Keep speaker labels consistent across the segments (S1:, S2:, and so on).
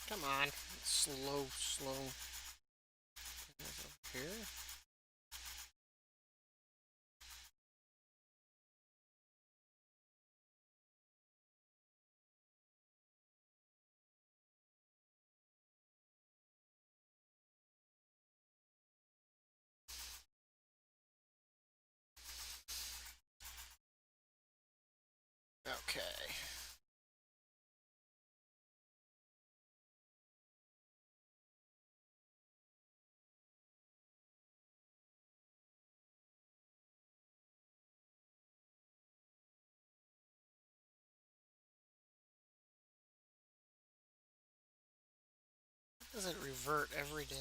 S1: Come on. Slow, slow. Here. Okay. Does it revert every day?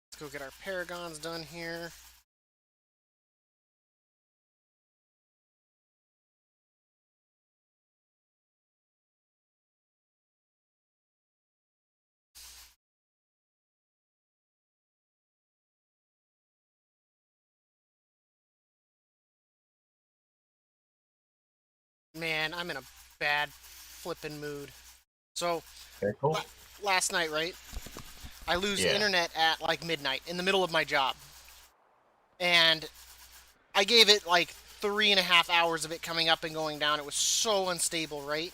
S1: Let's go get our paragons done here. Man, I'm in a bad flippin' mood. So,
S2: Very cool.
S1: last night, right? I lose
S2: Yeah.
S1: internet at like midnight in the middle of my job. And I gave it like 3.5 hours of it coming up and going down. It was so unstable, right?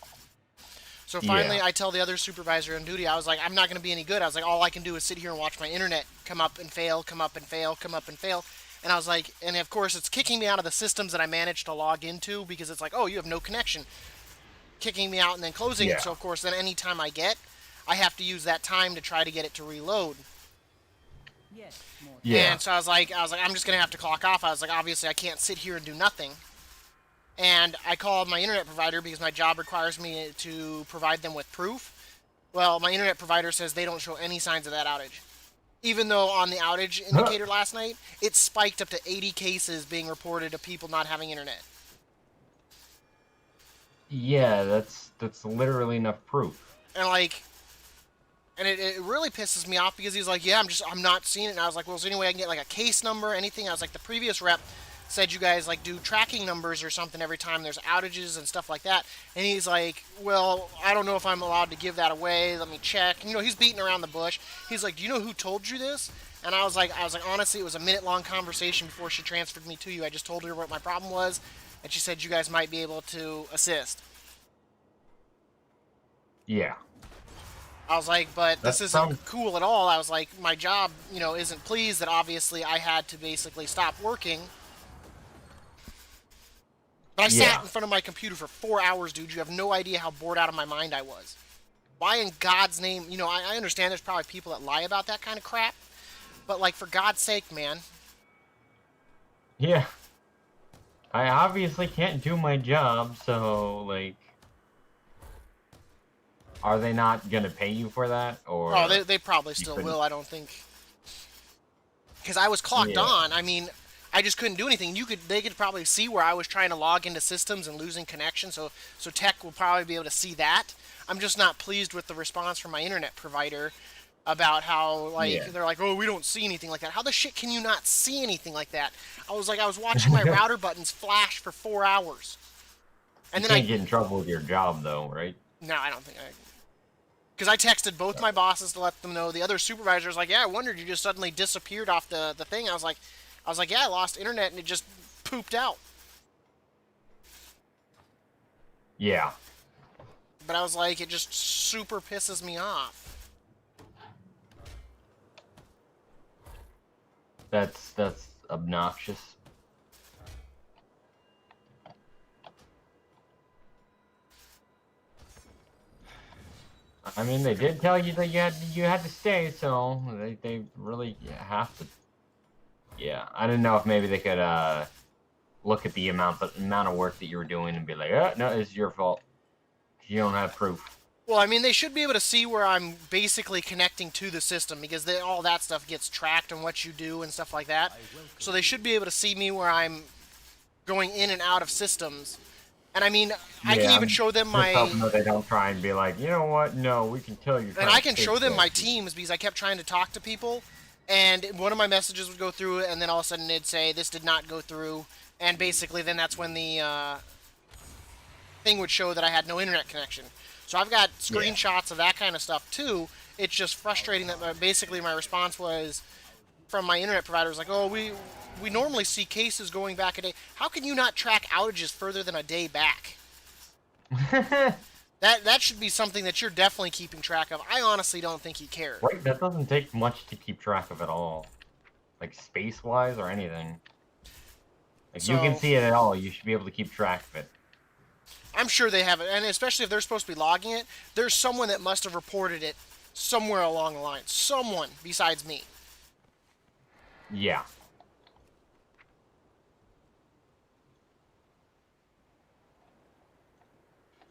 S1: So finally,
S2: Yeah.
S1: I tell the other supervisor on duty, I was like, I'm not going to be any good. I was like, all I can do is sit here and watch my internet come up and fail, come up and fail, come up and fail. And I was like, and of course, it's kicking me out of the systems that I managed to log into because it's like, oh, you have no connection. Kicking me out and then closing it.
S2: Yeah.
S1: So, of course, then any time I get, I have to use that time to try to get it to reload.
S2: Yeah.
S1: And so I'm just gonna have to clock off. I was like, obviously, I can't sit here and do nothing. And I called my internet provider because my job requires me to provide them with proof. Well, my internet provider says they don't show any signs of that outage. Even though on the outage indicator last night, it spiked up to 80 cases being reported of people not having internet.
S2: Yeah, that's literally enough proof.
S1: And like, and it really pisses me off because he's like, yeah, I'm not seeing it. And I was like, well, is there any way I can get like a case number, anything? I was like, the previous rep said you guys like do tracking numbers or something every time there's outages and stuff like that. And he's like, well, I don't know if I'm allowed to give that away. Let me check. And, he's beating around the bush. He's like, do you know who told you this? And I was like, honestly, it was a minute-long conversation before she transferred me to you. I just told her what my problem was, and she said you guys might be able to assist.
S2: Yeah.
S1: I was like, but
S2: That
S1: this isn't
S2: sounds
S1: cool at all. I was like, my job, isn't pleased that obviously I had to basically stop working. But I sat
S2: yeah.
S1: in front of my computer for 4 hours, dude. You have no idea how bored out of my mind I was. Why in God's name, I understand there's probably people that lie about that kind of crap. But, like, for God's sake, man.
S2: Yeah. I obviously can't do my job, so like are they not gonna pay you for that?
S1: Oh,
S2: Or
S1: they probably
S2: you
S1: still
S2: couldn't
S1: will, I don't think. Because I was clocked
S2: Yeah.
S1: on. I mean, I just couldn't do anything. They could probably see where I was trying to log into systems and losing connection. So tech will probably be able to see that. I'm just not pleased with the response from my internet provider about how like
S2: Yeah.
S1: they're like, oh, we don't see anything like that. How the shit can you not see anything like that? I was watching my router buttons flash for 4 hours,
S2: You
S1: and then
S2: can't get in trouble with your job though, right?
S1: no, I don't think I. Because I texted both my bosses to let them know. The other supervisor was like, "Yeah, I wondered you just suddenly disappeared off the thing." I was like, "Yeah, I lost internet and it just pooped out."
S2: Yeah.
S1: But I was like, it just super pisses me off.
S2: That's obnoxious. I mean, they did tell you that you had to stay, so they really have to. Yeah, I didn't know if maybe they could look at the amount of work that you were doing and be like, oh, no, it's your fault. You don't have proof.
S1: Well, I mean, they should be able to see where I'm basically connecting to the system because all that stuff gets tracked and what you do and stuff like that. So they should be able to see me where I'm going in and out of systems. And I mean, I can
S2: Yeah,
S1: even
S2: I'm
S1: show them
S2: just
S1: my
S2: hoping that they don't try and be like, you know what? No, we can tell you're
S1: and
S2: trying
S1: I
S2: to
S1: can
S2: fake
S1: show them my
S2: this.
S1: teams because I kept trying to talk to people, and one of my messages would go through, and then all of a sudden it'd say this did not go through, and basically then that's when the thing would show that I had no internet connection. So I've got
S2: Yeah.
S1: screenshots of that kind of stuff too. It's just frustrating that basically my response was from my internet provider was like, "Oh, we normally see cases going back a day. How can you not track outages further than a day back?" That should be something that you're definitely keeping track of. I honestly don't think he cared.
S2: Wait, that doesn't take much to keep track of at all. Like space-wise or anything. If you can
S1: So
S2: see it at all, you should be able to keep track of it.
S1: I'm sure they have it, and especially if they're supposed to be logging it, there's someone that must have reported it somewhere along the line. Someone besides me.
S2: Yeah.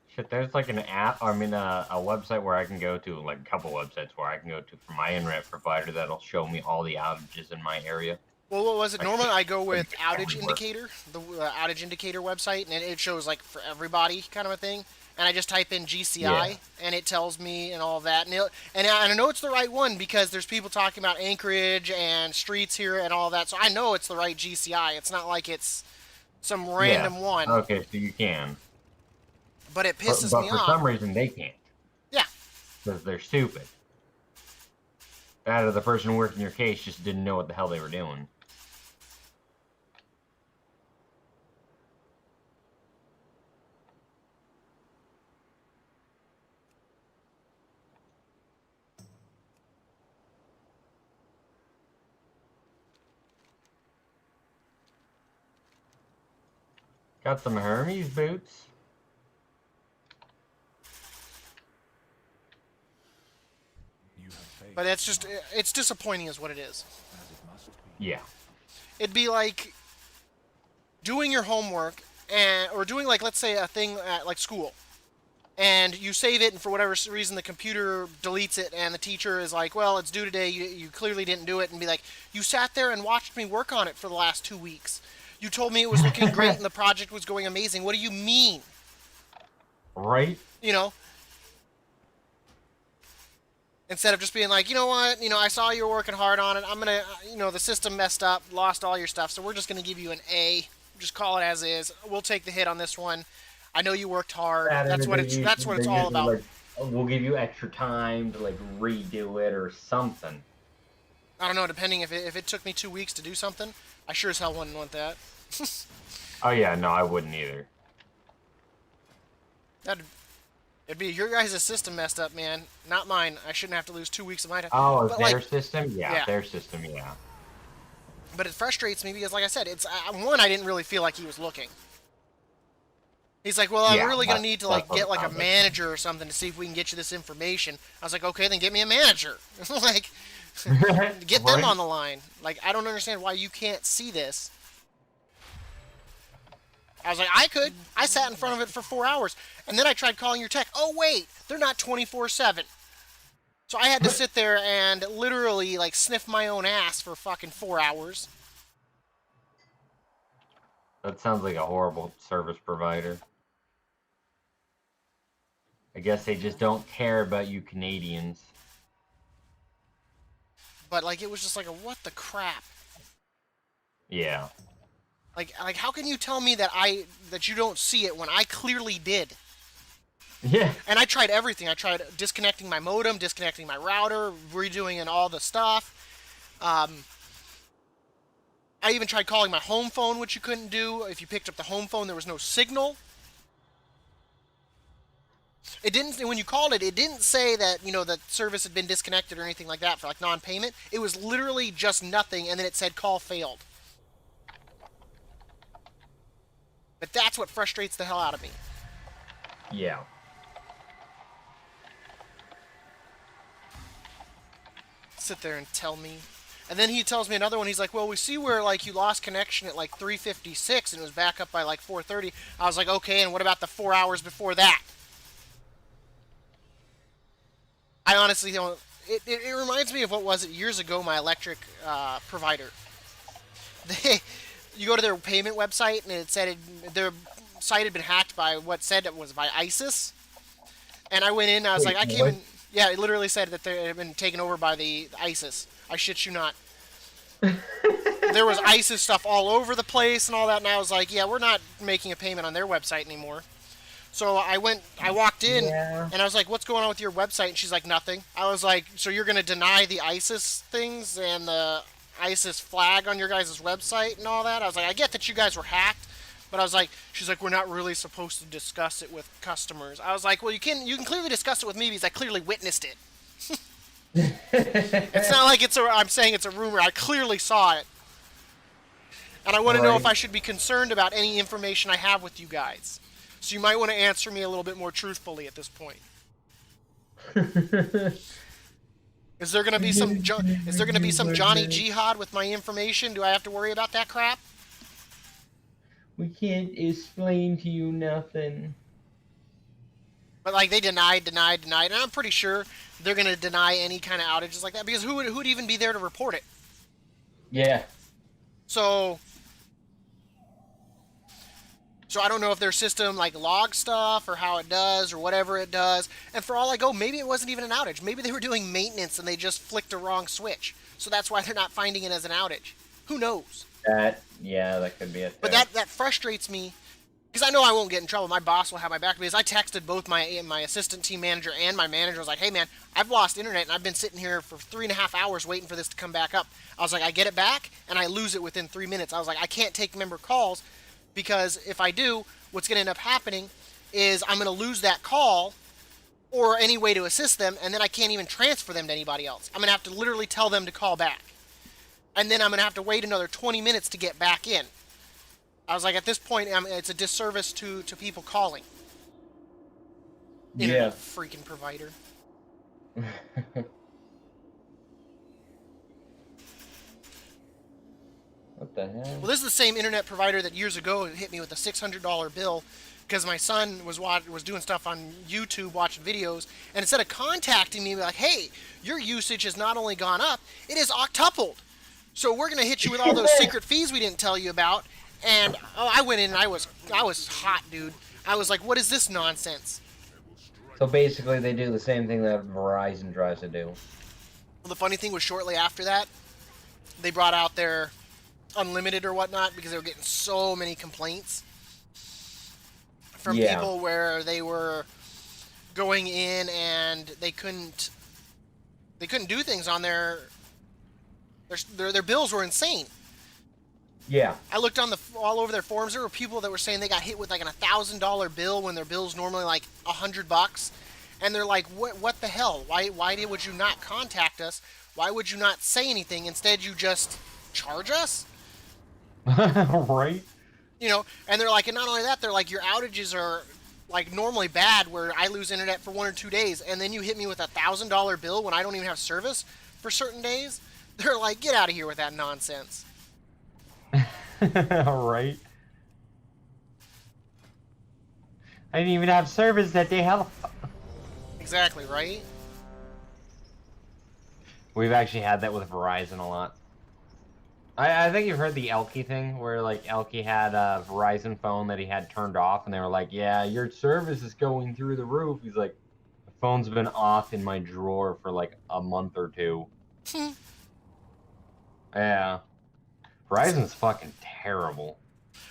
S2: Shit, there's like an app, I mean, a website where I can go to, like a couple websites where I can go to for my internet provider that'll show me all the outages in my area.
S1: Well, what was it?
S2: Like,
S1: Normally I go with
S2: like,
S1: Outage
S2: everywhere.
S1: Indicator, the Outage Indicator website, and it shows like for everybody kind of a thing. And I just type in GCI,
S2: Yeah.
S1: and it tells me and all of that. And I know it's the right one because there's people talking about Anchorage and streets here and all that. So I know it's the right GCI. It's not like it's some
S2: Yeah.
S1: random one.
S2: Okay, so you can.
S1: But it
S2: But,
S1: pisses
S2: but
S1: me
S2: for
S1: off.
S2: some reason they can't.
S1: Yeah.
S2: Because they're stupid. That or the person working your case just didn't know what the hell they were doing. Got some Hermes boots.
S1: But it's disappointing is what it is.
S2: Yeah.
S1: It'd be like doing your homework or doing like let's say a thing at like school, and you save it, and for whatever reason the computer deletes it, and the teacher is like, "Well, it's due today. You clearly didn't do it," and be like, "You sat there and watched me work on it for the last 2 weeks. You told me it was looking great and the project was going amazing. What do you mean?"
S2: Right?
S1: You know. Instead of just being like, you know what, I saw you were working hard on it. I'm gonna, the system messed up, lost all your stuff, so we're just gonna give you an A. Just call it as is. We'll take the hit on this one. I know you worked hard. That's what it's all about.
S2: Like, we'll give you extra time to like redo it or something.
S1: I don't know. Depending if it took me 2 weeks to do something, I sure as hell wouldn't want that.
S2: Oh yeah, no, I wouldn't either.
S1: It'd be your guys' system messed up, man. Not mine. I shouldn't have to lose 2 weeks of my time.
S2: Oh,
S1: But
S2: their
S1: like,
S2: system? Yeah,
S1: yeah.
S2: their system, yeah.
S1: But it frustrates me because, like I said, it's one. I didn't really feel like he was looking. He's like, well, I'm
S2: Yeah,
S1: really gonna need to like
S2: that's what
S1: get
S2: it
S1: like a
S2: sounds like.
S1: manager or something to see if we can get you this information. I was like, okay, then get me a manager. Like, get them
S2: Right?
S1: on the line. Like, I don't understand why you can't see this. I was like, I could. I sat in front of it for 4 hours, and then I tried calling your tech. Oh wait, they're not 24/7. So I had to sit there and literally like sniff my own ass for fucking 4 hours.
S2: That sounds like a horrible service provider. I guess they just don't care about you Canadians.
S1: But like, it was just like a what the crap.
S2: Yeah.
S1: Like how can you tell me that you don't see it when I clearly did?
S2: Yeah.
S1: And I tried everything. I tried disconnecting my modem, disconnecting my router, redoing and all the stuff. I even tried calling my home phone, which you couldn't do. If you picked up the home phone, there was no signal. It didn't. When you called it, it didn't say that that service had been disconnected or anything like that for like non-payment. It was literally just nothing, and then it said call failed. But that's what frustrates the hell out of me.
S2: Yeah.
S1: Sit there and tell me. And then he tells me another one. He's like, well, we see where like you lost connection at like 3:56 and it was back up by like 4:30. I was like, okay, and what about the 4 hours before that? I honestly don't. It reminds me of what was it years ago. My electric provider. They, you go to their payment website and it said their site had been hacked by what said it was by ISIS. And I went in. And I was like,
S2: Wait,
S1: I came
S2: what?
S1: in. Yeah, it literally said that they had been taken over by the ISIS. I shit you not. There was ISIS stuff all over the place and all that. And I was like, yeah, we're not making a payment on their website anymore. So I walked in,
S2: Yeah.
S1: and I was like, "What's going on with your website?" And she's like, "Nothing." I was like, "So you're gonna deny the ISIS things and the ISIS flag on your guys' website and all that?" I was like, "I get that you guys were hacked, but I was like," she's like, "We're not really supposed to discuss it with customers." I was like, "Well, you can clearly discuss it with me because I clearly witnessed it. It's not like I'm saying it's a rumor. I clearly saw it, and I want to know if
S2: Right.
S1: I should be concerned about any information I have with you guys." So you might want to answer me a little bit more truthfully at this point. Is there gonna be some is there gonna be some Johnny Jihad with my information? Do I have to worry about that crap?
S2: We can't explain to you nothing.
S1: But like they denied, and I'm pretty sure they're gonna deny any kind of outages like that because who'd even be there to report it?
S2: Yeah.
S1: So I don't know if their system like logs stuff or how it does or whatever it does. And for all I go, maybe it wasn't even an outage. Maybe they were doing maintenance and they just flicked a wrong switch. So that's why they're not finding it as an outage. Who knows?
S2: Yeah, that could be it.
S1: But that frustrates me because I know I won't get in trouble. My boss will have my back because I texted both my assistant team manager and my manager. I was like, "Hey man, I've lost internet and I've been sitting here for 3.5 hours waiting for this to come back up." I was like, "I get it back and I lose it within 3 minutes." I was like, "I can't take member calls because if I do, what's going to end up happening is I'm going to lose that call or any way to assist them, and then I can't even transfer them to anybody else. I'm going to have to literally tell them to call back, and then I'm going to have to wait another 20 minutes to get back in." I was like, at this point, it's a disservice to people calling.
S2: Yeah.
S1: Internet freaking provider.
S2: What the hell?
S1: Well, this is the same internet provider that years ago hit me with a $600 bill because my son was doing stuff on YouTube, watching videos, and instead of contacting me, like, "Hey, your usage has not only gone up, it is octupled. So we're gonna hit you with all those secret fees we didn't tell you about." And I went in and I was hot, dude. I was like, "What is this nonsense?"
S2: So basically, they do the same thing that Verizon tries to do.
S1: Well, the funny thing was, shortly after that, they brought out their unlimited or whatnot because they were getting so many complaints from
S2: Yeah.
S1: people where they were going in and they couldn't do things on their bills were insane.
S2: Yeah.
S1: I looked on all over their forums. There were people that were saying they got hit with like an $1,000 bill when their bill's normally like $100, and they're like, "What the hell? Why would you not contact us? Why would you not say anything? Instead, you just charge us?"
S2: Right?
S1: And they're like, and not only that, they're like, your outages are like normally bad where I lose internet for 1 or 2 days, and then you hit me with a $1,000 bill when I don't even have service for certain days. They're like, get out of here with that nonsense.
S2: Right? I didn't even have service that day. Hell.
S1: Exactly, right?
S2: We've actually had that with Verizon a lot. I think you've heard the Elky thing, where like Elky had a Verizon phone that he had turned off, and they were like, "Yeah, your service is going through the roof." He's like, "The phone's been off in my drawer for like a month or two." Yeah, Verizon's fucking terrible.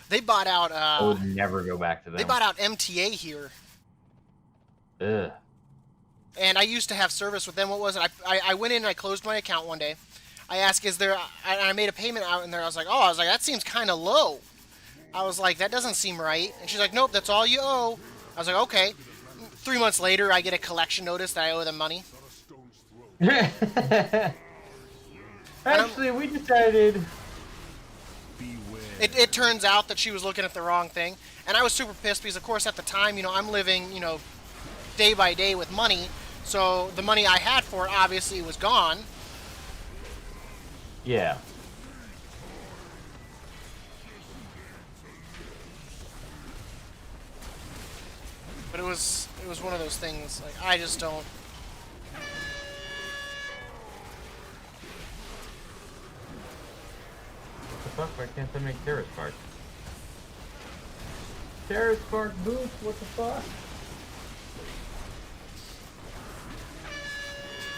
S1: They bought out.
S2: I would never go back to them.
S1: They bought out MTA here,
S2: Ugh.
S1: and I used to have service with them. What was it? I went in and I closed my account one day. I asked, "Is there?" I made a payment out in there. I was like, "That seems kind of low." I was like, "That doesn't seem right." And she's like, "Nope, that's all you owe." I was like, "Okay." 3 months later, I get a collection notice that I owe them money.
S2: Actually, we decided.
S1: It turns out that she was looking at the wrong thing, and I was super pissed because, of course, at the time, I'm living, day by day with money, so the money I had for it obviously was gone.
S2: Yeah.
S1: But it was one of those things. Like, I just don't.
S2: fuck? Why can't I make Terra Spark? Terra Spark boots? What the fuck?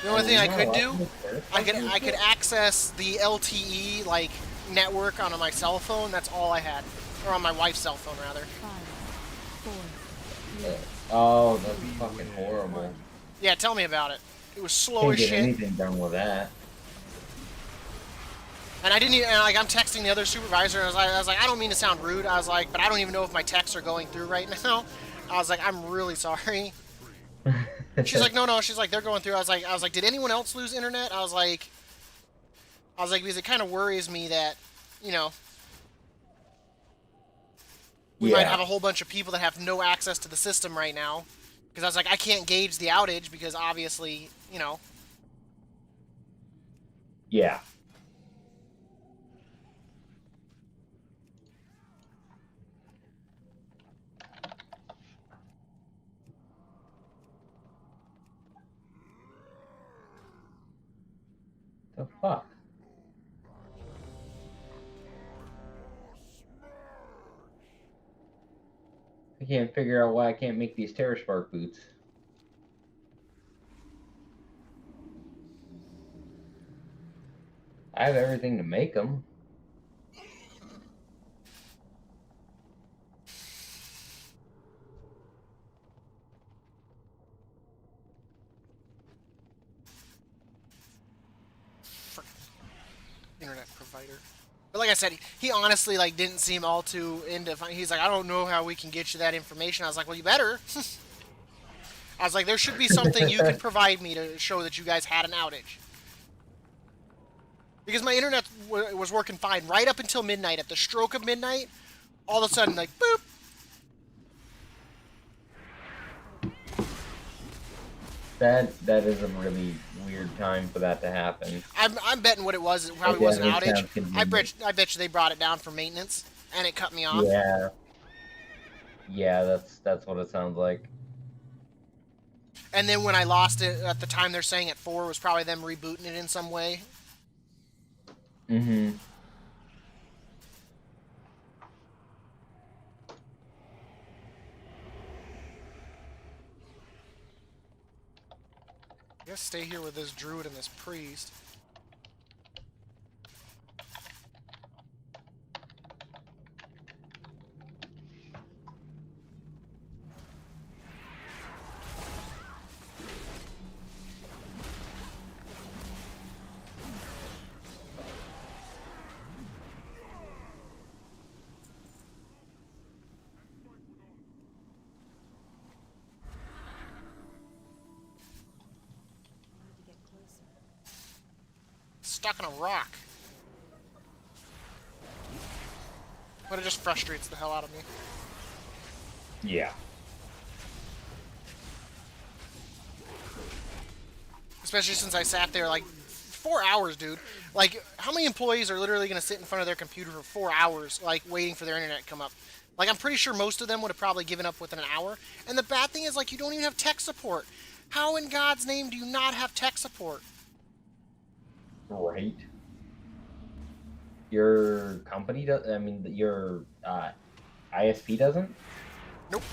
S1: The only thing I could do, I could access the LTE like network on my cell phone. That's all I had, or on my wife's cell phone rather.
S3: 5, 4, 3.
S2: Oh, that's fucking horrible.
S1: Yeah, tell me about it. It was slow
S2: Can't
S1: as
S2: get
S1: shit.
S2: anything done with that.
S1: And I didn't even, and like, I'm texting the other supervisor, and I was like, I don't mean to sound rude. I was like, but I don't even know if my texts are going through right now. I was like, I'm really sorry. She's like, no. She's like, they're going through. I was like, did anyone else lose internet? I was like, because it kind of worries me that, you know, we might have a whole bunch of people that have no access to the system right now. Because I was like, I can't gauge the outage because obviously, you know.
S2: Yeah. The fuck? I can't figure out why I can't make these Terra Spark boots. I have everything to make them.
S1: Internet provider. But like I said, he honestly like didn't seem all too into. He's like, I don't know how we can get you that information. I was like, well, you better. I was like, there should be something you can provide me to show that you guys had an outage. Because my internet was working fine right up until midnight. At the stroke of midnight, all of a sudden, like, boop.
S2: That is a really weird time for that to happen.
S1: I'm betting what it was, how it was an outage. I bet you they brought it down for maintenance, and it cut me off.
S2: Yeah. Yeah, that's what it sounds like.
S1: And then when I lost it at the time they're saying at 4 was probably them rebooting it in some way.
S2: Mm-hmm.
S1: I guess stay here with this druid and this priest. Stuck on a rock. But it just frustrates the hell out of me.
S2: Yeah.
S1: Especially since I sat there like 4 hours, dude. Like, how many employees are literally going to sit in front of their computer for 4 hours, like, waiting for their internet to come up? Like, I'm pretty sure most of them would have probably given up within an hour. And the bad thing is, like, you don't even have tech support. How in God's name do you not have tech support?
S2: Right. Your company does. I mean, your ISP doesn't.
S1: Nope.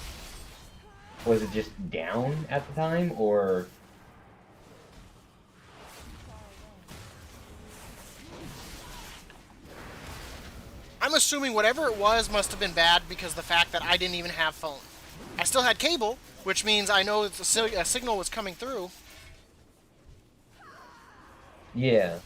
S2: Was it just down at the time, or?
S1: I'm assuming whatever it was must have been bad because the fact that I didn't even have phone. I still had cable, which means I know that a signal was coming through.
S2: Yeah.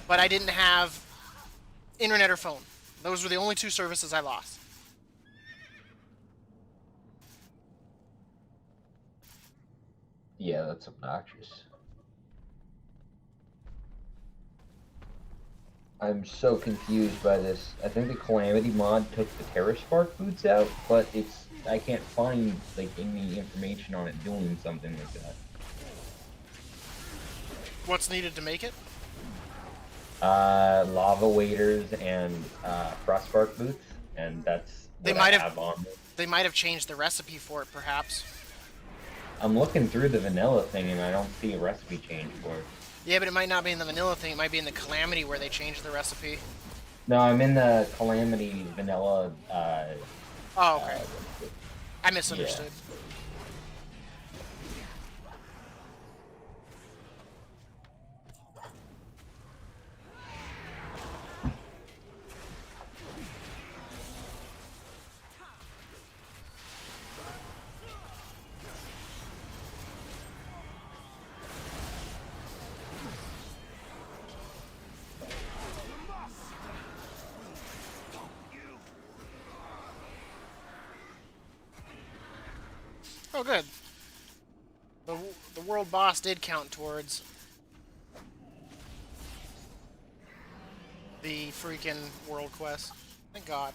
S1: But I didn't have internet or phone. Those were the only two services I lost.
S2: Yeah, that's obnoxious. I'm so confused by this. I think the Calamity mod took the Terra Spark boots out, but I can't find like any information on it doing something like that.
S1: What's needed to make it?
S2: Lava waders and frost spark boots, and that's
S1: They
S2: what
S1: might
S2: I
S1: have
S2: on.
S1: They might have changed the recipe for it, perhaps.
S2: I'm looking through the vanilla thing and I don't see a recipe change for it.
S1: Yeah, but it might not be in the vanilla thing. It might be in the Calamity where they changed the recipe.
S2: No, I'm in the Calamity vanilla.
S1: Oh, okay.
S2: Uh,
S1: I misunderstood. Oh, good. The world boss did count towards the freaking world quest. Thank God.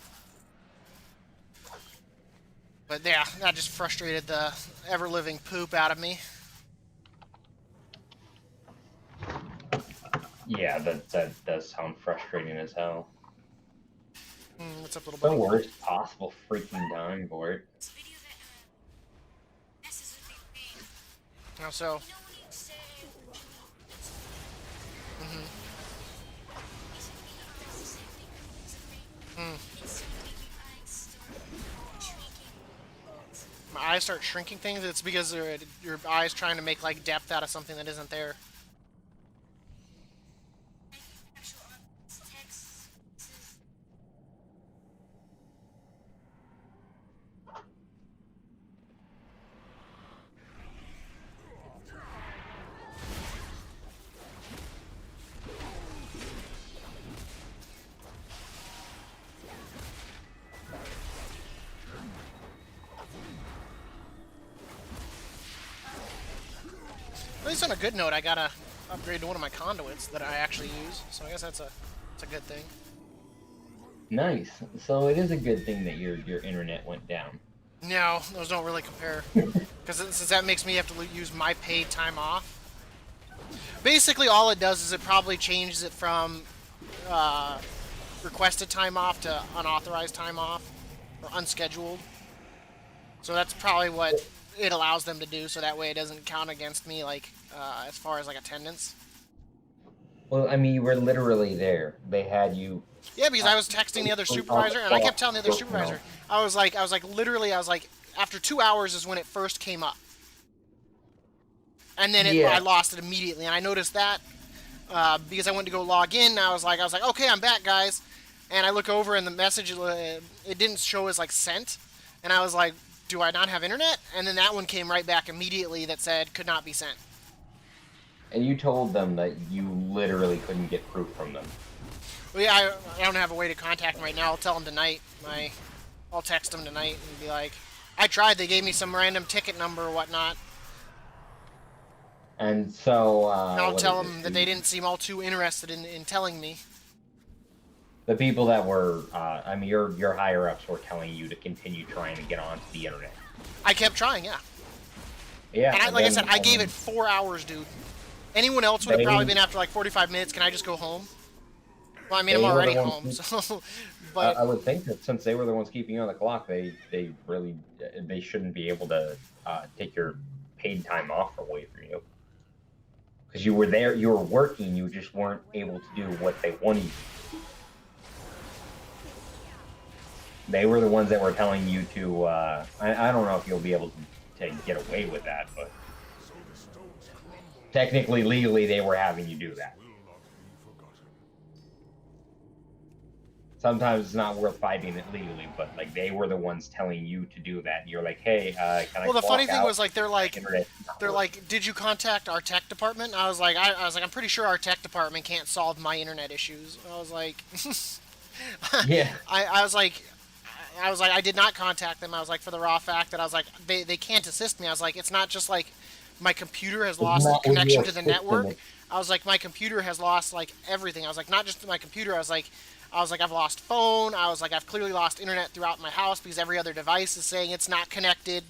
S1: But yeah, that just frustrated the ever-living poop out of me.
S2: Yeah, that does sound frustrating as hell.
S1: What's up, little
S2: The
S1: buddy?
S2: worst possible freaking time for it.
S1: How so? My eyes start shrinking things. It's because your eyes trying to make like depth out of something that isn't there. At least on a good note, I got to upgrade to one of my conduits that I actually use. So I guess that's a good thing.
S2: Nice. So it is a good thing that your internet went down.
S1: No, those don't really compare. Because since that makes me have to use my paid time off. Basically, all it does is it probably changes it from requested time off to unauthorized time off or unscheduled. So that's probably what it allows them to do, so that way it doesn't count against me, like as far as like attendance.
S2: Well, I mean, you were literally there. They had you.
S1: Yeah, because I was texting the other supervisor, and I kept telling the other supervisor, I was like, literally, after 2 hours is when it first came up, and then I lost it immediately, and I noticed that because I went to go log in, and I was like, okay, I'm back, guys, and I look over, and the message it didn't show as like sent, and I was like, do I not have internet? And then that one came right back immediately that said could not be sent.
S2: And you told them that you literally couldn't get proof from them.
S1: Well, yeah, I don't have a way to contact them right now. I'll tell them tonight. I'll text them tonight and be like, I tried. They gave me some random ticket number or whatnot.
S2: And so...
S1: and I'll tell them that they didn't seem all too interested in telling me.
S2: The people that were, I mean, your higher-ups were telling you to continue trying to get onto the internet.
S1: I kept trying, yeah.
S2: Yeah.
S1: And like I said, I gave it 4 hours, dude. Anyone else would have probably been after like 45 minutes. Can I just go home? Well, I mean, I'm already home, so... But
S2: I would think that since they were the ones keeping you on the clock, they shouldn't be able to take your paid time off away from you. Because you were there, you were working, you just weren't able to do what they wanted you to do. They were the ones that were telling you to, I don't know if you'll be able to get away with that, but technically, legally, they were having you do that. Sometimes it's not worth fighting it legally, but like they were the ones telling you to do that. And you're like, hey, can I?
S1: Well, the funny thing was like they're like,
S2: working.
S1: did you contact our tech department? And I was like, I'm pretty sure our tech department can't solve my internet issues. I was like,
S2: yeah.
S1: I was like, I did not contact them. I was like, for the raw fact that I was like, they can't assist me. I was like, it's not just like my computer has lost the connection to the network. I was like, my computer has lost like everything. I was like, not just my computer. I was like, I've lost phone. I was like, I've clearly lost internet throughout my house because every other device is saying it's not connected.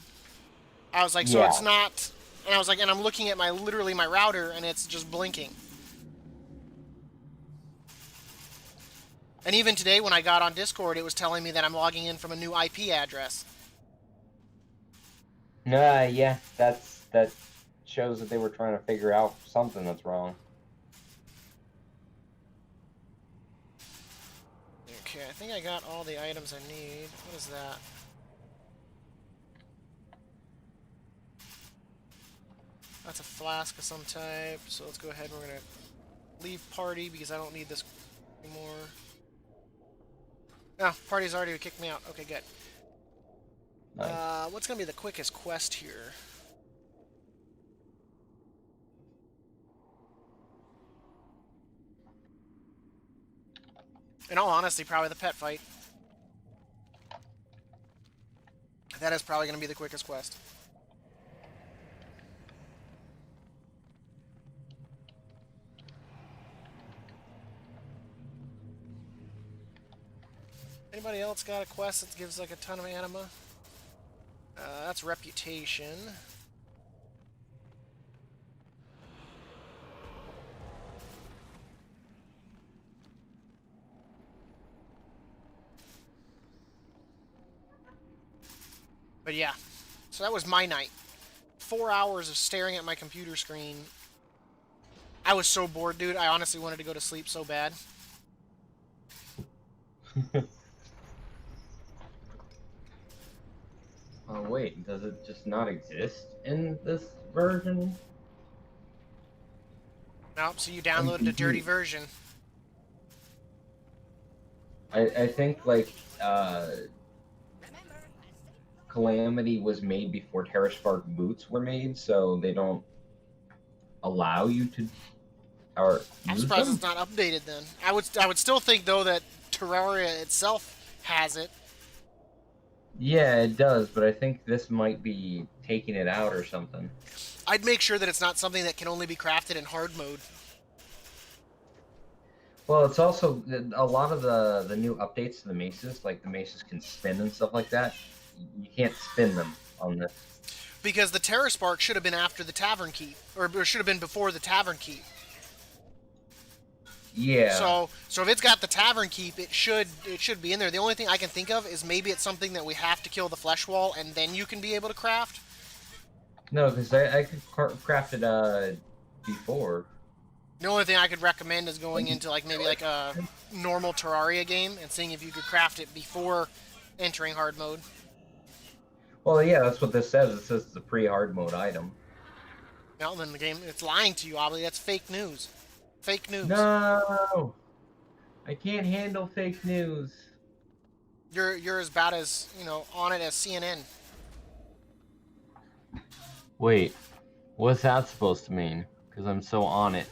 S1: I was like, so it's not. And I was like, and I'm looking at literally my router and it's just blinking. And even today when I got on Discord, it was telling me that I'm logging in from a new IP address.
S2: Yeah, that's that shows that they were trying to figure out something that's wrong.
S1: Okay, I think I got all the items I need. What is that? That's a flask of some type, so let's go ahead and we're gonna leave party because I don't need this anymore. Ah, party's already kicked me out. Okay, good.
S2: Nice.
S1: What's gonna be the quickest quest here? In all honesty, probably the pet fight. That is probably gonna be the quickest quest. Anybody else got a quest that gives like a ton of anima? That's reputation. But yeah, so that was my night. 4 hours of staring at my computer screen. I was so bored, dude. I honestly wanted to go to sleep so bad.
S2: Oh wait, does it just not exist in this version?
S1: Nope, so you
S2: I'm
S1: downloaded a dirty
S2: confused.
S1: version.
S2: I think like Calamity was made before TerraSpark boots were made, so they don't allow you to or
S1: I'm
S2: use
S1: surprised
S2: them.
S1: it's not updated then. I would still think though that Terraria itself has it.
S2: Yeah, it does, but I think this might be taking it out or something.
S1: I'd make sure that it's not something that can only be crafted in hard mode.
S2: Well, it's also a lot of the new updates to the maces, like the maces can spin and stuff like that. You can't spin them on this.
S1: Because the Terra Spark should have been after the Tavern Keep. Or should have been before the Tavern Keep.
S2: Yeah.
S1: So if it's got the Tavern Keep, it should be in there. The only thing I can think of is maybe it's something that we have to kill the flesh wall and then you can be able to craft.
S2: No, because I could craft it before.
S1: The only thing I could recommend is going into like maybe like a normal Terraria game and seeing if you could craft it before entering hard mode.
S2: Well, yeah, that's what this says. It says it's a pre-hard mode item.
S1: No, then the game it's lying to you, Obviously, that's fake news. Fake news.
S2: No, I can't handle fake news.
S1: You're as bad as on it as CNN.
S2: Wait, what's that supposed to mean? Because I'm so on it.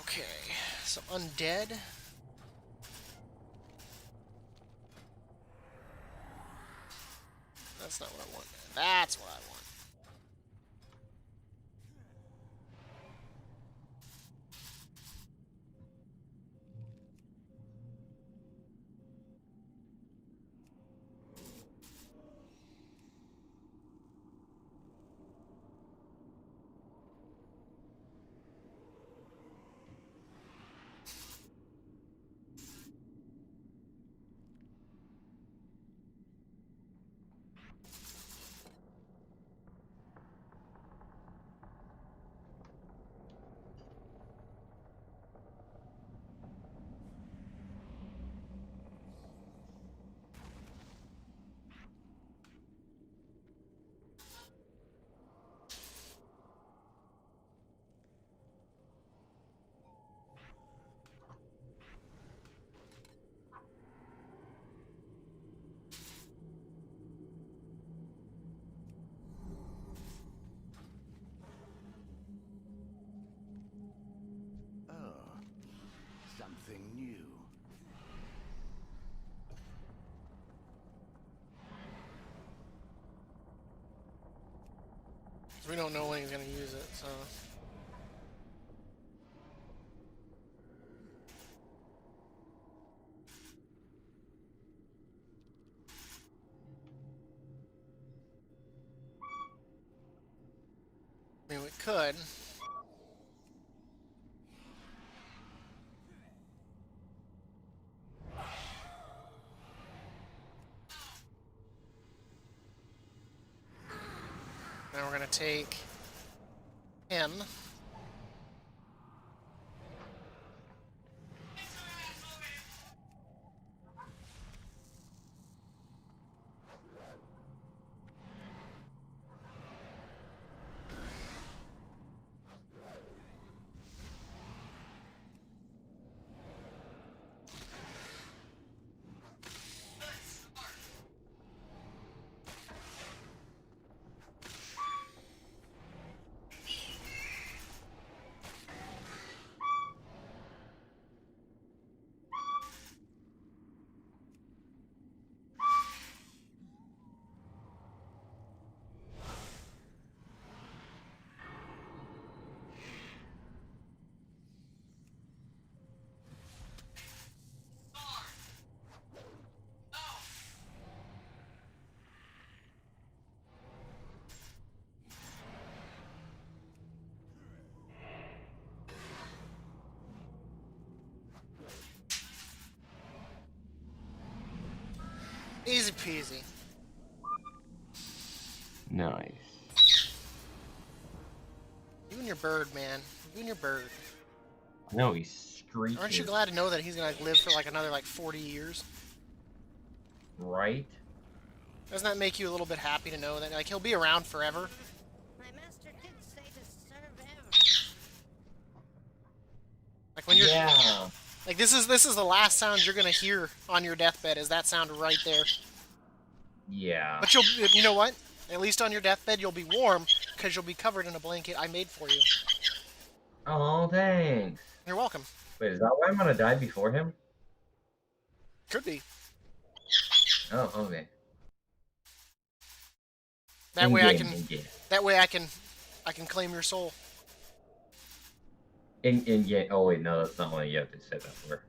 S1: Okay, so undead. That's not what I want. That's what I want.
S4: Something new.
S1: We don't know when he's gonna use it, so. I mean, we could. Now we're gonna take him. Easy peasy.
S2: Nice.
S1: You and your bird, man. You and your bird.
S2: No, he's streaking.
S1: Aren't you glad to know that he's gonna live for like another 40 years?
S2: Right?
S1: Doesn't that make you a little bit happy to know that like he'll be around forever?
S5: My master did say to serve ever.
S1: Like when you're
S2: Yeah.
S1: like this is the last sound you're gonna hear on your deathbed is that sound right there.
S2: Yeah.
S1: But you know what? At least on your deathbed you'll be warm because you'll be covered in a blanket I made for you.
S2: Oh, thanks.
S1: You're welcome.
S2: Wait, is that why I'm gonna die before him?
S1: Could be.
S2: Oh, okay.
S1: That way I can.
S2: Yeah.
S1: That way I can claim your soul.
S2: Yeah. Oh wait, no, that's not what you have to set that for.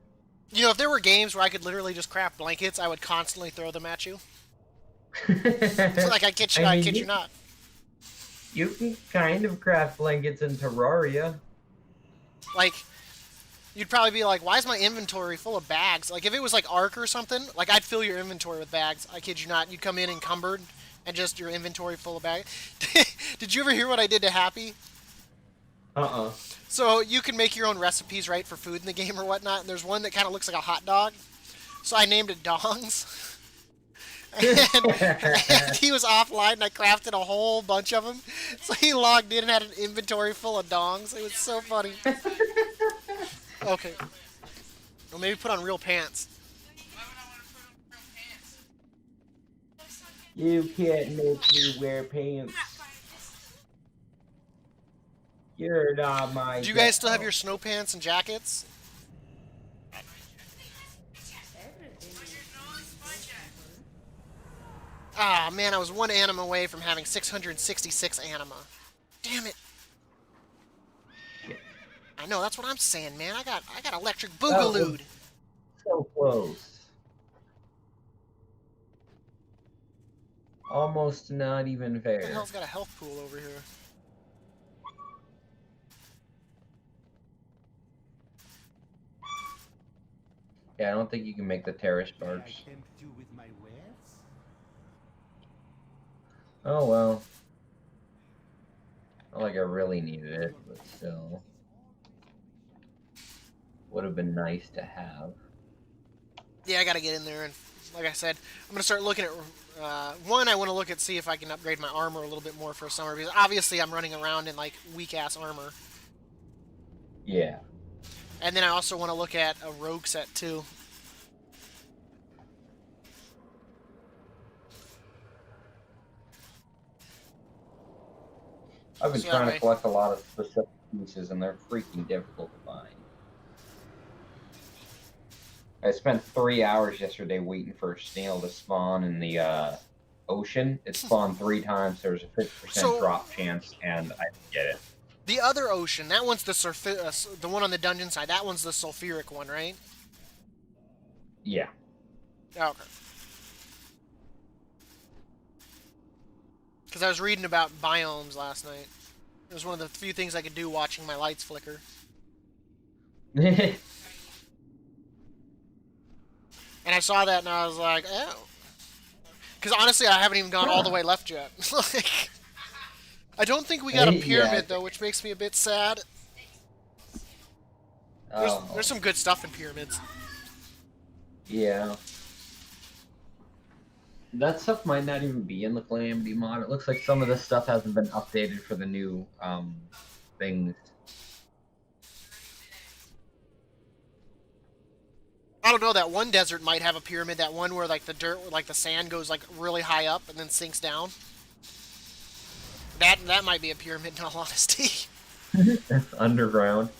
S1: You know, if there were games where I could literally just craft blankets, I would constantly throw them at you. Like I kid you, I kid you not.
S2: You can kind of craft blankets in Terraria.
S1: Like, you'd probably be like, why is my inventory full of bags? Like, if it was like Ark or something, like, I'd fill your inventory with bags. I kid you not. You'd come in encumbered and just your inventory full of bags. Did you ever hear what I did to Happy?
S2: Uh-uh.
S1: So, you can make your own recipes, right, for food in the game or whatnot, and there's one that kind of looks like a hot dog. So, I named it Dongs. and he was offline, and I crafted a whole bunch of them. So he logged in and had an inventory full of dongs. It was so funny. Okay. Well, maybe put on real pants.
S2: You can't make me wear pants. You're not my.
S1: Do you guys still have your snow pants and jackets? Ah, man, I was one anima away from having 666 anima. Damn it. I know, that's what I'm saying, man. I got electric boogalooed.
S2: So close. Almost not even
S1: What the
S2: fair.
S1: hell's got a health pool over here?
S2: Yeah, I don't think you can make the terrace
S4: May I
S2: barge.
S4: tempt you with my wares?
S2: Oh well. Not like I really needed it, but still. Would have been nice to have.
S1: Yeah, I gotta get in there, and like I said, I'm gonna start looking at. One, I want to look at see if I can upgrade my armor a little bit more for summer because obviously I'm running around in like weak ass armor.
S2: Yeah.
S1: And then I also want to look at a rogue set too.
S2: I've been
S1: So that
S2: trying
S1: way-
S2: to collect a lot of specific pieces, and they're freaking difficult to find. I spent 3 hours yesterday waiting for a snail to spawn in the ocean. It spawned 3 times. There was a 50%
S1: So-
S2: drop chance, and I didn't get it.
S1: The other ocean, that one's the one on the dungeon side. That one's the sulfuric one, right?
S2: Yeah.
S1: Oh, okay. Because I was reading about biomes last night. It was one of the few things I could do watching my lights flicker. And I saw that and I was like, oh. Because honestly, I haven't even gone all the way left yet. Like, I don't think we got a
S2: Yeah.
S1: pyramid though, which makes me a bit sad.
S2: Oh,
S1: There's some good stuff in pyramids.
S2: yeah. That stuff might not even be in the Calamity mod. It looks like some of this stuff hasn't been updated for the new things.
S1: I don't know. That one desert might have a pyramid. That one where like the dirt, like the sand goes like really high up and then sinks down. That might be a pyramid in all honesty.
S2: Underground.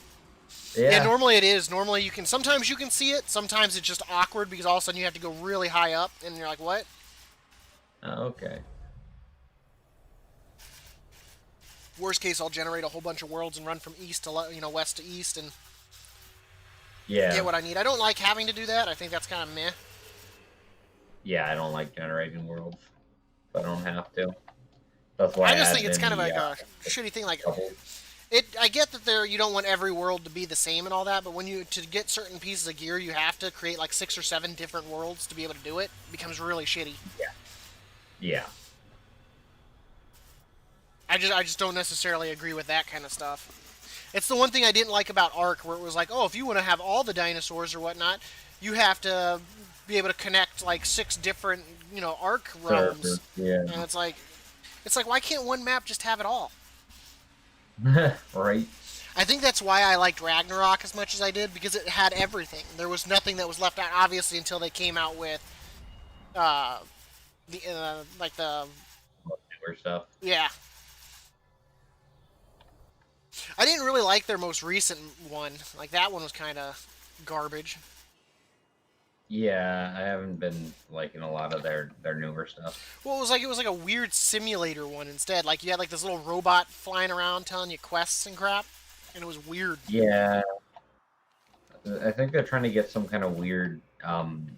S1: Yeah.
S2: Yeah.
S1: Normally it is. Normally you can. Sometimes you can see it. Sometimes it's just awkward because all of a sudden you have to go really high up and you're like, what?
S2: Oh, okay.
S1: Worst case, I'll generate a whole bunch of worlds and run from east to west to east and
S2: Yeah.
S1: get what I need. I don't like having to do that. I think that's kind of meh.
S2: Yeah, I don't like generating worlds. I don't have to. That's why
S1: I just
S2: added
S1: think it's
S2: in
S1: kind of
S2: the,
S1: like a shitty thing. Like
S2: couple.
S1: I get that you don't want every world to be the same and all that, but when to get certain pieces of gear, you have to create like 6 or 7 different worlds to be able to do it. It becomes really shitty.
S2: Yeah.
S1: I just don't necessarily agree with that kind of stuff. It's the one thing I didn't like about Ark, where it was like, oh, if you want to have all the dinosaurs or whatnot, you have to be able to connect like 6 different, Ark realms.
S2: Yeah.
S1: And it's like, why can't one map just have it all?
S2: Right.
S1: I think that's why I liked Ragnarok as much as I did, because it had everything. There was nothing that was left out, obviously, until they came out with the
S2: Newer stuff.
S1: yeah. I didn't really like their most recent one. Like that one was kind of garbage.
S2: Yeah, I haven't been liking a lot of their newer stuff.
S1: Well, it was like a weird simulator one instead. Like you had like this little robot flying around telling you quests and crap, and it was weird.
S2: Yeah. I think they're trying to get some kind of weird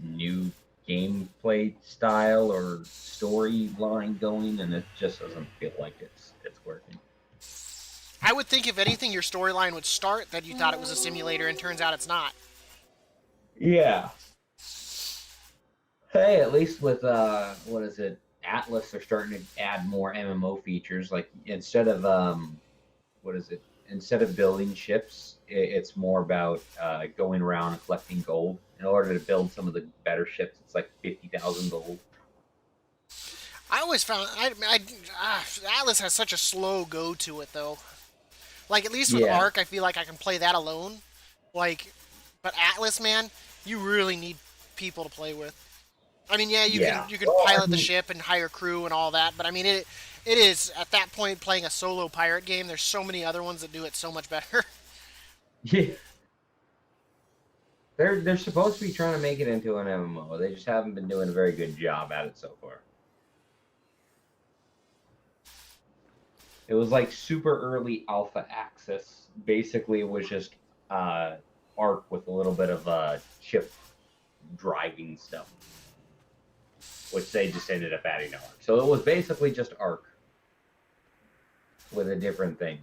S2: new gameplay style or storyline going, and it just doesn't feel like it's working.
S1: I would think if anything, your storyline would start that you thought it was a simulator, and turns out it's not.
S2: Yeah. Hey, at least with what is it? Atlas, they're starting to add more MMO features. Like instead of what is it? Instead of building ships, it's more about going around and collecting gold. In order to build some of the better ships, it's like 50,000 gold.
S1: I always found Atlas has such a slow go to it though. Like at least with
S2: Yeah.
S1: Ark, I feel like I can play that alone. Like, but Atlas, man, you really need people to play with. I mean, yeah, you can
S2: Well,
S1: pilot the ship and hire crew and all that, but I mean it is at that point playing a solo pirate game. There's so many other ones that do it so much better.
S2: Yeah. They're supposed to be trying to make it into an MMO. They just haven't been doing a very good job at it so far. It was like super early alpha access. Basically, it was just Arc with a little bit of ship driving stuff, which they just ended up adding to Arc. So it was basically just Arc with a different thing.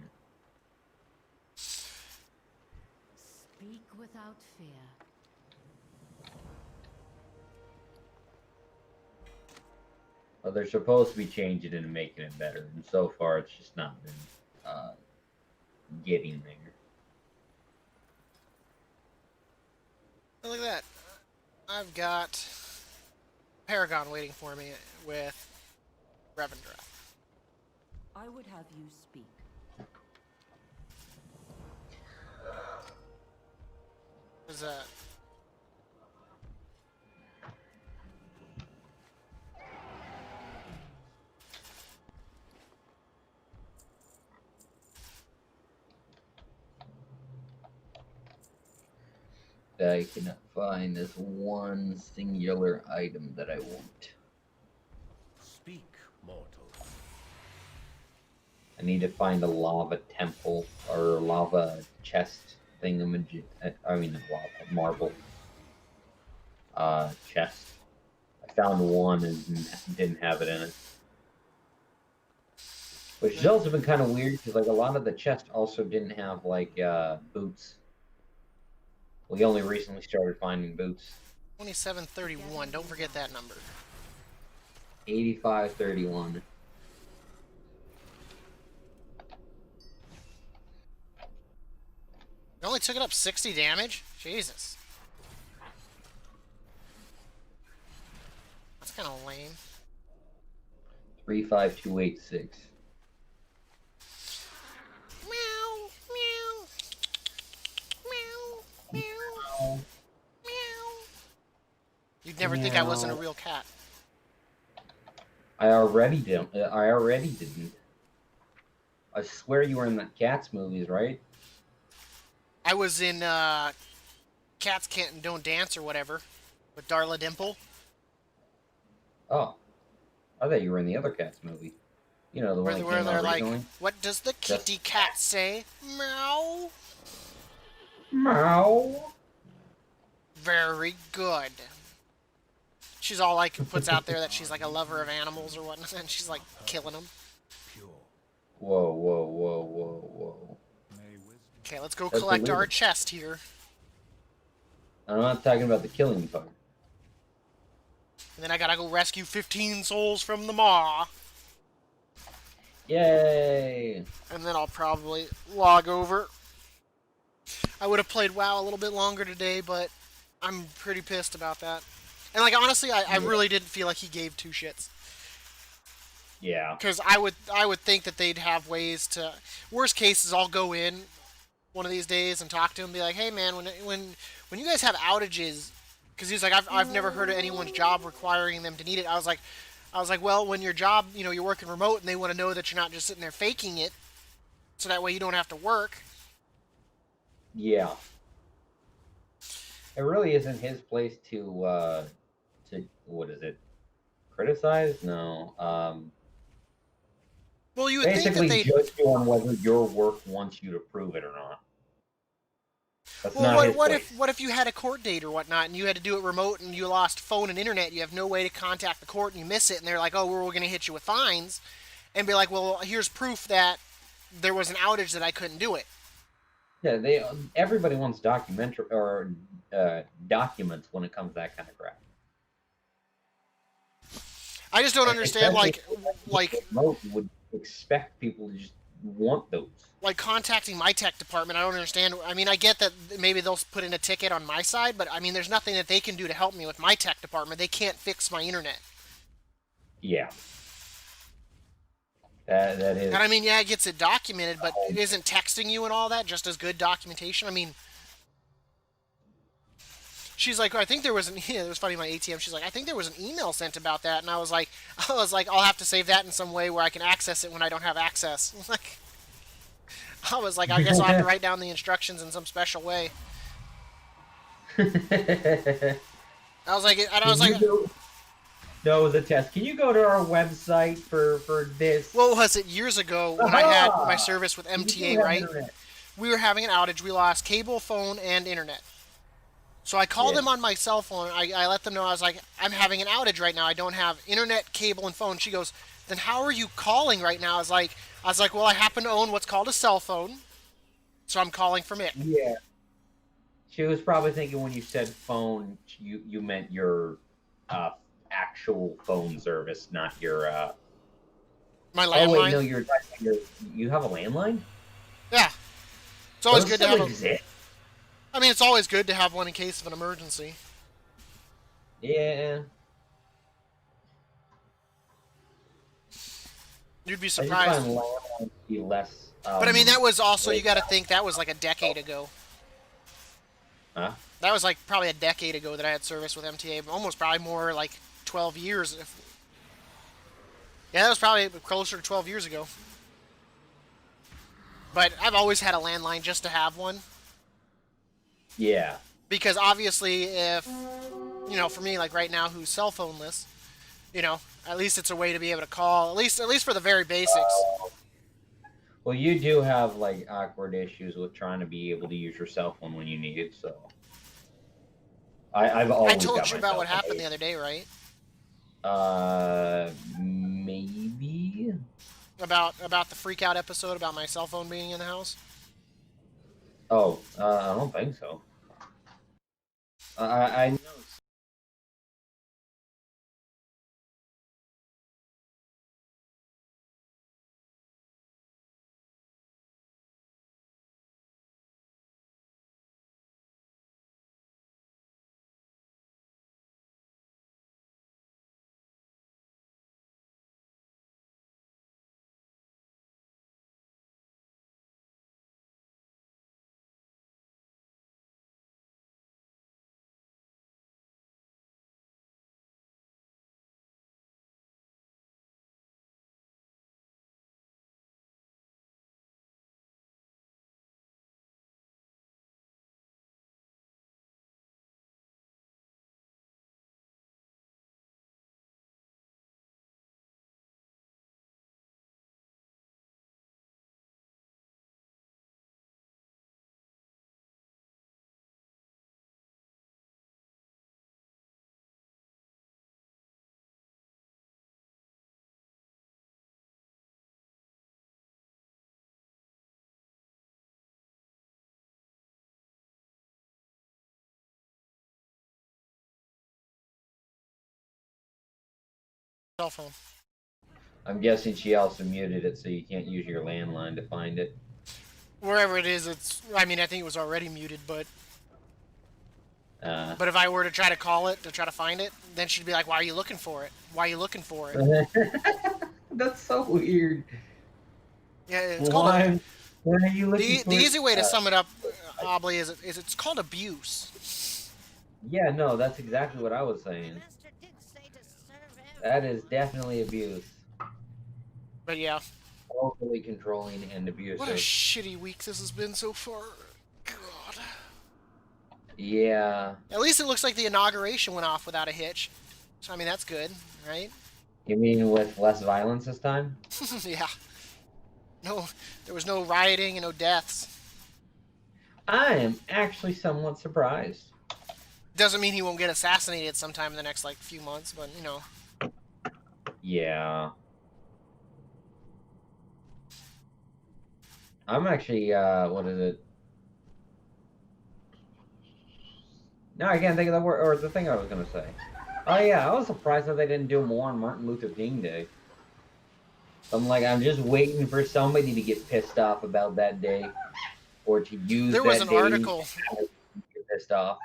S3: Speak without fear.
S2: Well, they're supposed to be changing it and making it better, and so far it's just not been getting there.
S1: Look at that. I've got Paragon waiting for me with Revendra.
S3: I would have you speak.
S1: There's a
S2: I cannot find this one singular item that I want.
S4: Speak, mortal.
S2: I need to find a lava temple or lava chest thingamajig. I mean, not lava, marble chest. I found one and didn't have it in it. Which has also been kind of weird because like a lot of the chests also didn't have like boots. We only recently started finding boots.
S1: 2731. Don't forget that number.
S2: 8531.
S1: only took it up 60 damage? Jesus. That's kind of lame.
S2: 35286.
S1: Meow, meow. Meow, meow, meow. You'd never think I wasn't a real cat.
S2: I already didn't. I swear you were in the Cats movies, right?
S1: I was in Cats Can't Don't Dance or whatever with Darla Dimple.
S2: Oh, I thought you were in the other Cats movie. You know, the one that
S1: Where
S2: came
S1: they're
S2: out
S1: like,
S2: recently.
S1: what does the kitty cat say? Meow.
S2: Meow.
S1: Very good. She's all like, puts out there that she's like a lover of animals or whatnot, and she's like killing them.
S4: Pure.
S2: Whoa, whoa, whoa, whoa, whoa.
S4: May wisdom.
S1: Okay, let's go
S2: That's
S1: collect our
S2: illegal.
S1: chest here.
S2: I'm not talking about the killing part.
S1: And then I gotta go rescue 15 souls from the maw.
S2: Yay!
S1: And then I'll probably log over. I would have played WoW a little bit longer today, but I'm pretty pissed about that. And like honestly, I really didn't feel like he gave two shits.
S2: Yeah.
S1: Because I would think that they'd have ways to. Worst case is I'll go in one of these days and talk to him, and be like, hey man, when you guys have outages, because he's like, I've never heard of anyone's job requiring them to need it. I was like, well, when your job, you're working remote, and they want to know that you're not just sitting there faking it, so that way you don't have to work.
S2: Yeah. It really isn't his place to what is it? Criticize? No.
S1: Well, you would think that
S2: Basically
S1: they.
S2: judge you on whether your work wants you to prove it or not. That's not
S1: Well,
S2: his place.
S1: what if you had a court date or whatnot, and you had to do it remote, and you lost phone and internet, you have no way to contact the court, and you miss it, and they're like, oh, we're going to hit you with fines, and be like, well, here's proof that there was an outage that I couldn't do it.
S2: Yeah, everybody wants documentary or documents when it comes to that kind of crap.
S1: I just don't understand, like
S2: remote would expect people to just want those.
S1: like contacting my tech department. I don't understand. I mean, I get that maybe they'll put in a ticket on my side, but I mean, there's nothing that they can do to help me with my tech department. They can't fix my internet.
S2: Yeah. That is.
S1: And I mean, yeah, it gets it documented, but it isn't texting you and all that just as good documentation. I mean, she's like, I think there was an. Yeah, it was funny. My ATM. She's like, I think there was an email sent about that, and I was like, I'll have to save that in some way where I can access it when I don't have access. Like, I was like, I guess I'll have to write down the instructions in some special way. I was like,
S2: No, it was a test. Can you go to our website for this?
S1: what was it, years ago when I had my service with MTA, right?
S2: Internet.
S1: We were having an outage. We lost cable, phone, and internet. So I called them on my cell phone. I let them know. I was like, I'm having an outage right now. I don't have internet, cable, and phone. She goes, then how are you calling right now? I was like, well, I happen to own what's called a cell phone, so I'm calling from it.
S2: Yeah. She was probably thinking when you said phone, you meant your actual phone service, not your.
S1: My landline.
S2: Oh wait, no, you have a landline.
S1: Yeah. It's always
S2: Those
S1: good to
S2: still
S1: have.
S2: exist?
S1: I mean, it's always good to have one in case of an emergency.
S2: Yeah.
S1: You'd be
S2: I just
S1: surprised.
S2: find landlines to be less.
S1: But I mean, that was also, you got to think, that was like a decade ago.
S2: Huh?
S1: That was like probably a decade ago that I had service with MTA. Almost probably more like 12 years. Yeah, that was probably closer to 12 years ago. But I've always had a landline just to have one.
S2: Yeah.
S1: Because obviously if, for me, like right now, who's cell phoneless, at least it's a way to be able to call, at least for the very basics.
S2: Well, you do have like awkward issues with trying to be able to use your cell phone when you need it, so. I've always.
S1: I told
S2: got
S1: you
S2: my
S1: about
S2: cell
S1: what
S2: phone.
S1: happened the other day, right?
S2: Maybe.
S1: About the freak out episode about my cell phone being in the house.
S2: Oh, I don't think so. I know
S1: Cell phone.
S2: I'm guessing she also muted it so you can't use your landline to find it.
S1: Wherever it is, it's. I mean, I think it was already muted, but
S2: Uh,
S1: if I were to try to call it to try to find it, then she'd be like, "Why are you looking for it? Why are you looking for it?"
S2: That's so weird.
S1: Yeah, it's called a.
S2: Why are you looking
S1: The
S2: for it?
S1: easy way to sum it up, Obley, is it's called abuse.
S2: Yeah, no, that's exactly what I was saying.
S5: Master did say to serve
S2: That
S5: everyone.
S2: is definitely abuse.
S1: But yeah,
S2: Overly controlling and
S1: what a
S2: abusive.
S1: shitty week this has been so far. God.
S2: Yeah.
S1: At least it looks like the inauguration went off without a hitch. So I mean that's good, right?
S2: You mean with less violence this time?
S1: Yeah. No, there was no rioting and no deaths.
S2: I am actually somewhat surprised.
S1: Doesn't mean he won't get assassinated sometime in the next like few months, but you know.
S2: Yeah. I'm actually, what is it? No, I can't think of the word, or the thing I was going to say. Oh, yeah, I was surprised that they didn't do more on Martin Luther King Day. I'm like, I'm just waiting for somebody to get pissed off about that day, or to use
S1: There was
S2: that
S1: an
S2: day to
S1: article.
S2: get pissed off.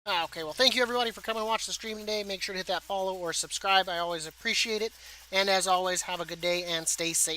S1: Okay, well, thank you everybody for coming to watch the stream today. Make sure to hit that follow or subscribe. I always appreciate it. And as always, have a good day and stay safe.